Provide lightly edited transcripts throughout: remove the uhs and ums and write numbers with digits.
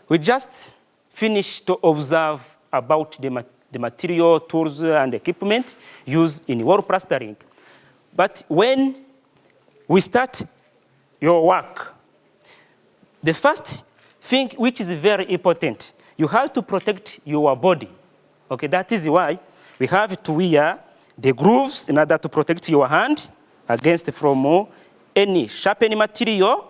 we just finished to observe about the material, tools, and equipment used in wall plastering. But when we start your work, the first thing which is very important, you have to protect your body. Okay, that is why we have to wear the grooves in order to protect your hand against from any sharpened material.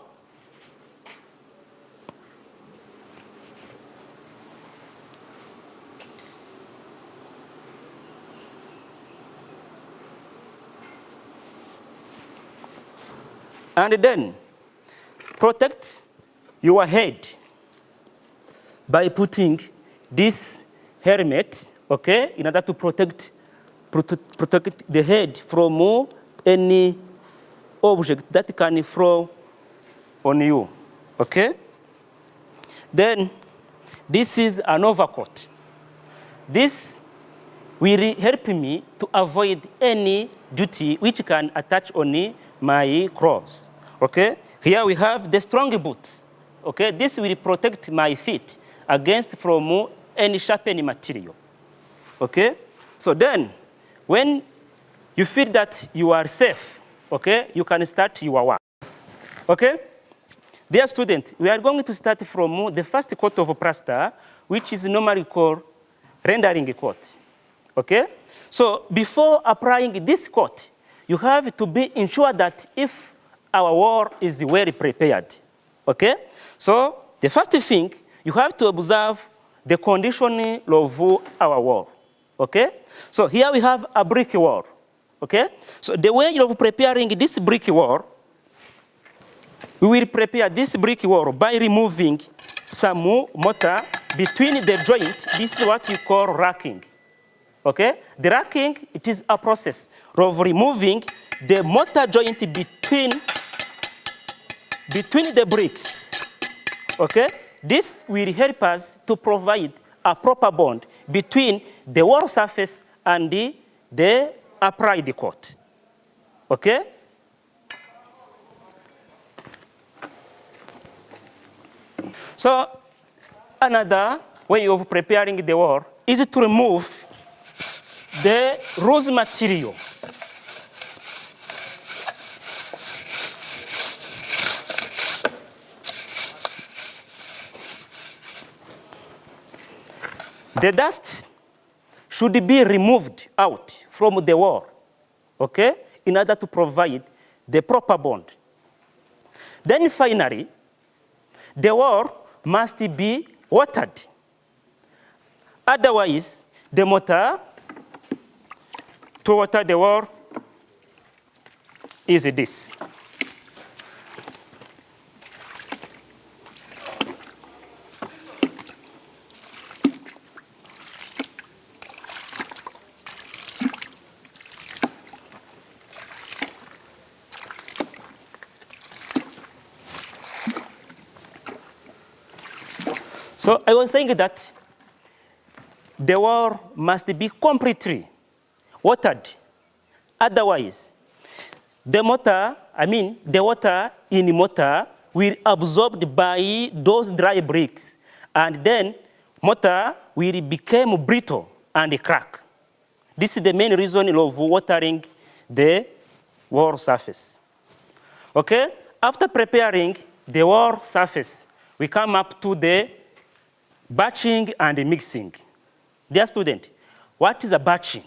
And then protect your head by putting this helmet, okay, in order to protect the head from any object that can throw on you, okay? Then this is an overcoat. This will help me to avoid any duty which can attach on my clothes, okay? Here we have the strong boot, okay? This will protect my feet against from any sharpened material, okay? So then, when you feel that you are safe, okay, you can start your work, okay? Dear student, we are going to start from the first coat of plaster, which is normally called rendering coat, okay? So before applying this coat, you have to be ensured that if our wall is well prepared, okay? So the first thing, you have to observe the condition of our wall, okay? So here we have a brick wall, okay? So the way of preparing this brick wall, we will prepare this brick wall by removing some mortar between the joint. This is what you call racking, okay? The racking, it is a process of removing the mortar joint between the bricks, okay? This will help us to provide a proper bond between the wall surface and the applied coat, okay? So another way of preparing the wall is to remove the loose material. The dust should be removed out from the wall, okay, in order to provide the proper bond. Then finally, the wall must be watered. Otherwise, the mortar to water the wall is this. So I was saying that the wall must be completely watered. Otherwise, the water in the mortar will be absorbed by those dry bricks, and then mortar will become brittle and crack. This is the main reason of watering the wall surface. Okay? After preparing the wall surface, we come up to the batching and mixing. Dear student, what is a batching?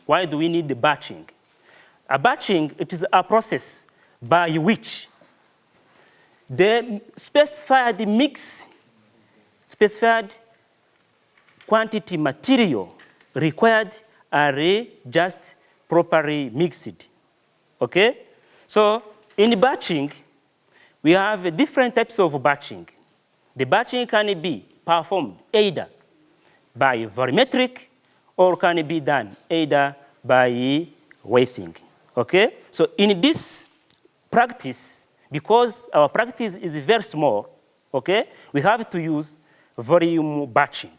Why do we need the batching? A batching, it is a process by which the specified quantity material required are just properly mixed, okay? So in batching, we have different types of batching. The batching can be performed either by volumetric or can be done either by weighting, okay? So in this practice, because our practice is very small, okay, we have to use volume batching,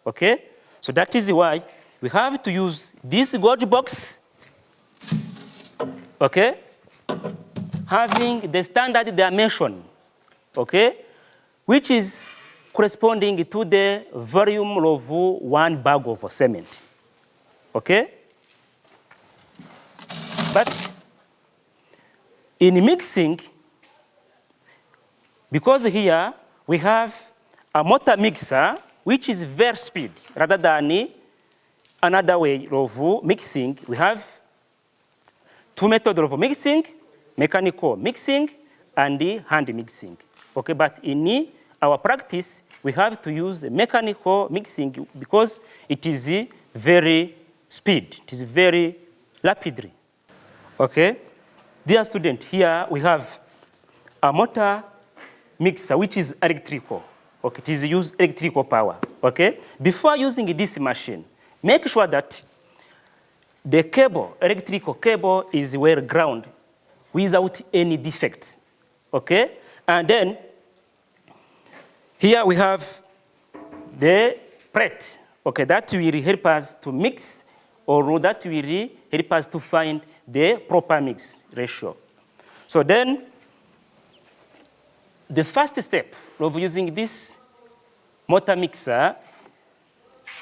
okay? So that is why we have to use this gauge box, okay, having the standard dimensions, okay, which is corresponding to the volume of 1 bag of cement. Okay? But in mixing, because here we have a mortar mixer, which is very speed, rather than another way of mixing. We have two methods of mixing, mechanical mixing and hand mixing. Okay, but in our practice, we have to use mechanical mixing because it is very speed, it is very rapidly. Okay, dear student, here we have a mortar mixer which is electrical. Okay, it is use electrical power. Okay, before using this machine, make sure that the cable, electrical cable, is well ground without any defects. Okay, and then here we have the plate. Okay, that will help us to mix, or that will help us to find the proper mix ratio. So then, the first step of using this mortar mixer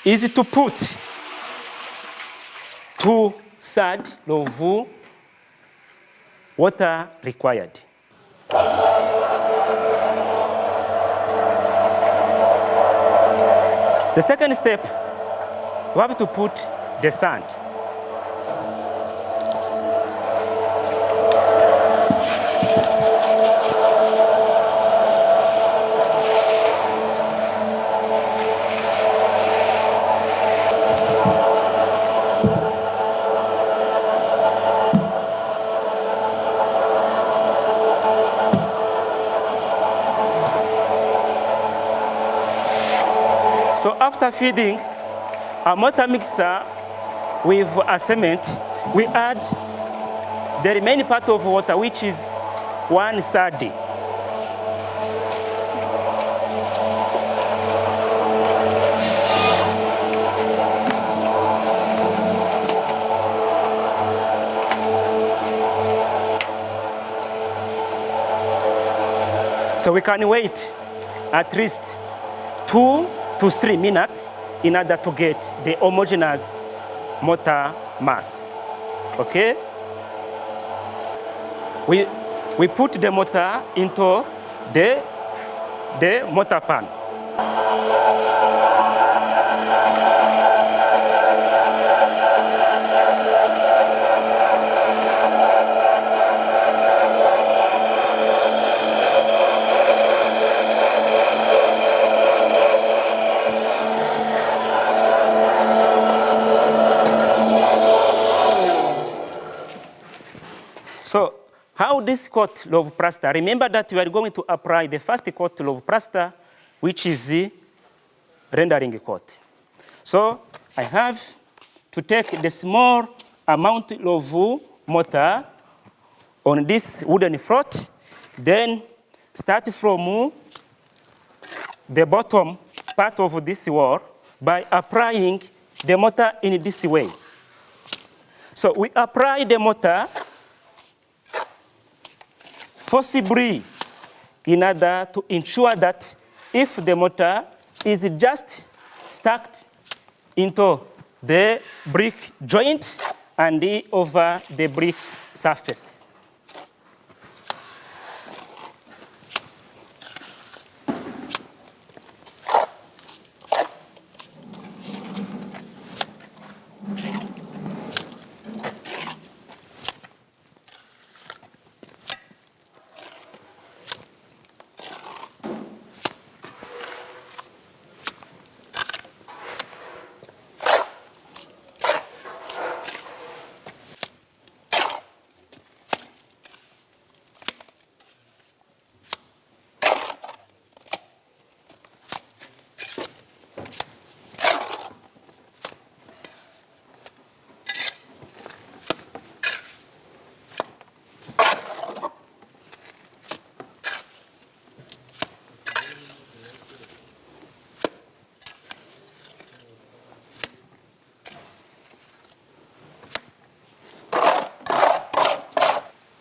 is to put 2/3 of water required. The second step, we have to put the sand. So after feeding a mortar mixer with a cement, we add the remaining part of water, which is 1/3. So we can wait at least 2 to 3 minutes in order to get the homogeneous mortar mass. Okay? We put the mortar into the mortar pan. So how this coat of plaster? Remember that we are going to apply the first coat of plaster, which is the rendering coat. So I have to take the small amount of mortar on this wooden float, then start from the bottom part of this wall by applying the mortar in this way. So we apply the mortar forcibly in order to ensure that if the mortar is just stuck into the brick joint and over the brick surface.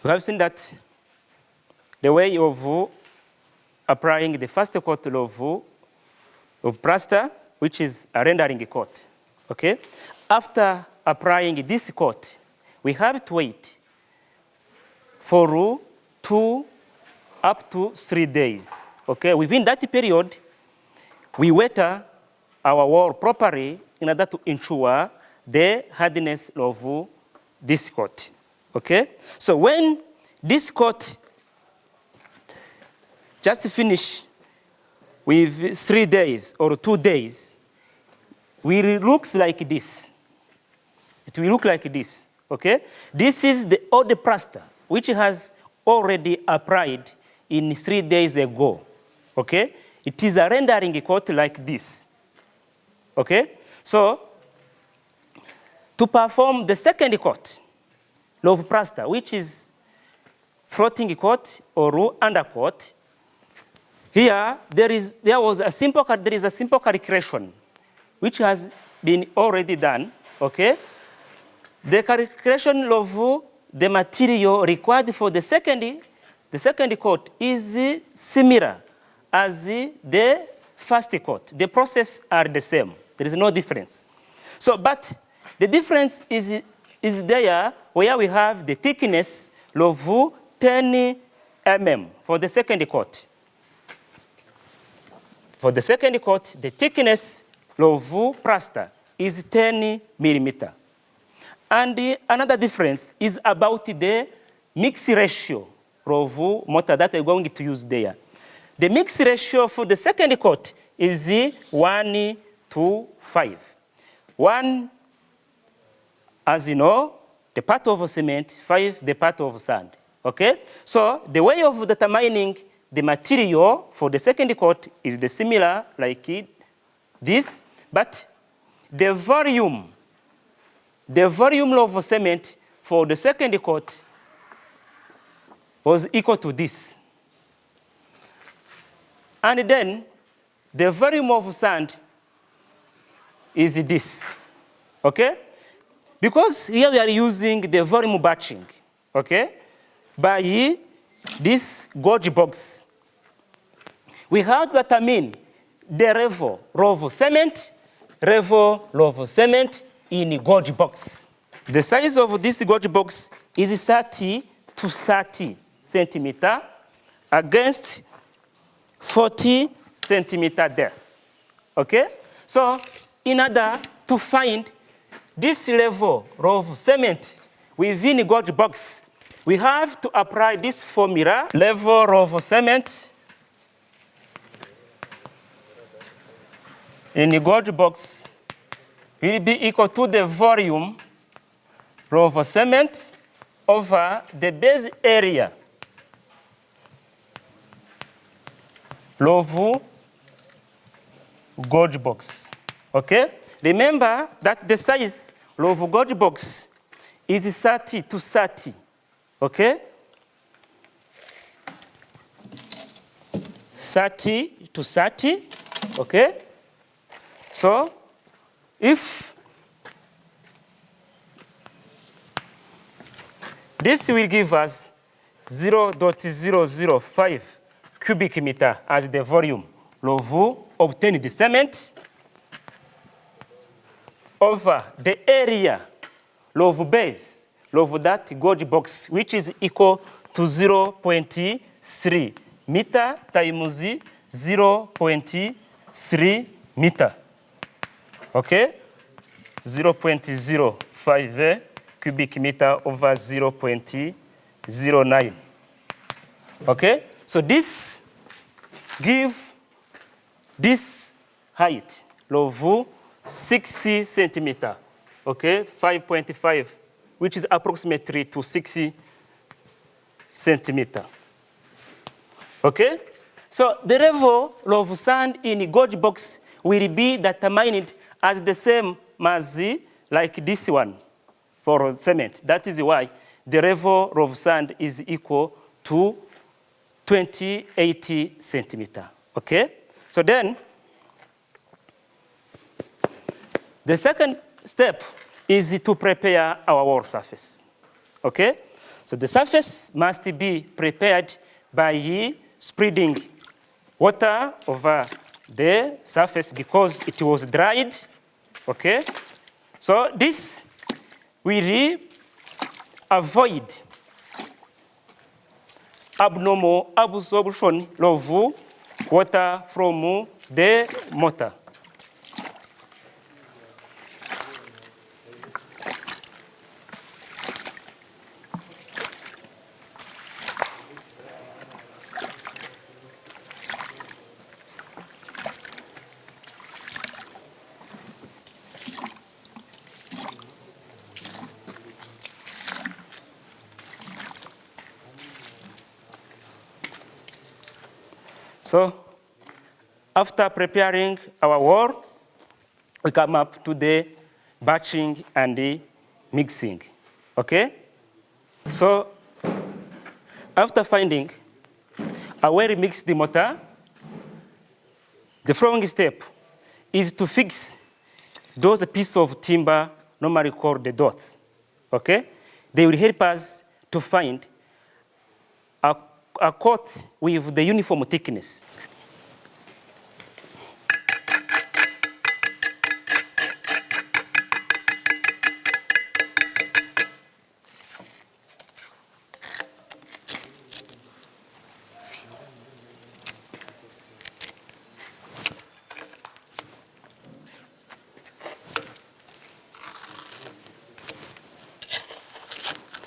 We have seen that the way of applying the first coat of of plaster, which is a rendering coat. Okay? After applying this coat, we have to wait for 2 up to 3 days. Okay? Within that period, we water our wall properly in order to ensure the hardness of this coat. Okay? So when this coat just finish with 3 days or 2 days, it looks like this. It will look like this. Okay? This is the old plaster, which has already applied in 3 days ago. Okay? It is a rendering coat like this. Okay? So, to perform the second coat of plaster, which is floating coat or undercoat, here there is a simple calculation which has been already done. Okay? The calculation of the material required for the second coat is similar as the first coat. The process are the same. There is no difference. So, but the difference is there where we have the thickness of 10 mm for the second coat. For the second coat, the thickness of plaster is 10 millimeter. And another difference is about the mix ratio of mortar that we're going to use there. The mix ratio for the second coat is 1 to 5. 1, as you know, the part of cement, 5, the part of sand. Okay? So the way of determining the material for the second coat is the similar like this, but the volume of cement for the second coat was equal to this. And then the volume of sand is this. Okay? Because here we are using the volume batching, okay? By this gauge box, we have to determine the level of cement in gauge box. The size of this gauge box is 30 to 30 centimeter against 40 centimeter depth. Okay? So, in order to find this level of cement within gauge box, we have to apply this formula. Level of cement in the gauge box will be equal to the volume of cement over the base area of gauge box. Okay? Remember that the size of gauge box is 30 to 30. Okay? 30 to 30. Okay? So, if this will give us 0.005 cubic meter as the volume of obtained cement over the area of base of that gauge box, which is equal to 0.3 meter times 0.3 meter. Okay? 0.05 cubic meter over 0.09. Okay? So this gives this height of 60 centimeter. Okay? 5.5, which is approximately to 60 centimeter. Okay? So the level of sand in gauge box will be determined as the same as like this one for cement. That is why the level of sand is equal to 2080 centimeter. Okay? So then, the second step is to prepare our wall surface. Okay? So the surface must be prepared by spreading water over the surface because it was dried, okay? So this will avoid abnormal absorption of water from the mortar. So after preparing our wall, we come up to the batching and the mixing, okay? So after finding a well-mixed mortar, the following step is to fix those pieces of timber normally called the dots, okay? They will help us to find a coat with the uniform thickness.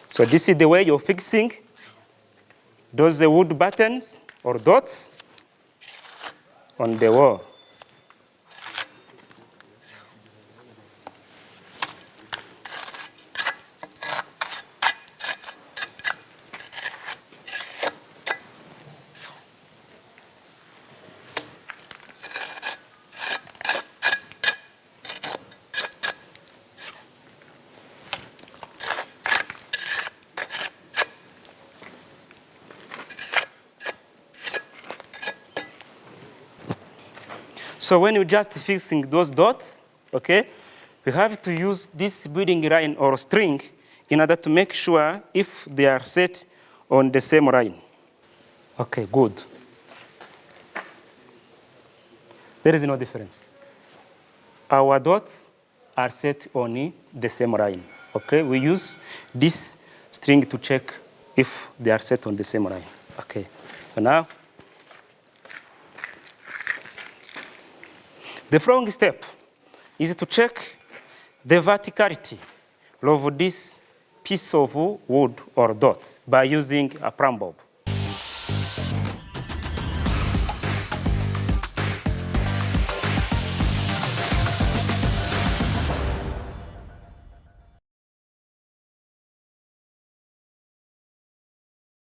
So this is the way you're fixing those wood buttons or dots on the wall. So when you're just fixing those dots, okay, we have to use this building line or string in order to make sure if they are set on the same line. Okay, good. There is no difference. Our dots are set on the same line, okay? We use this string to check if they are set on the same line, okay? So now, the following step is to check the verticality of this piece of wood or dots by using a plumb bob.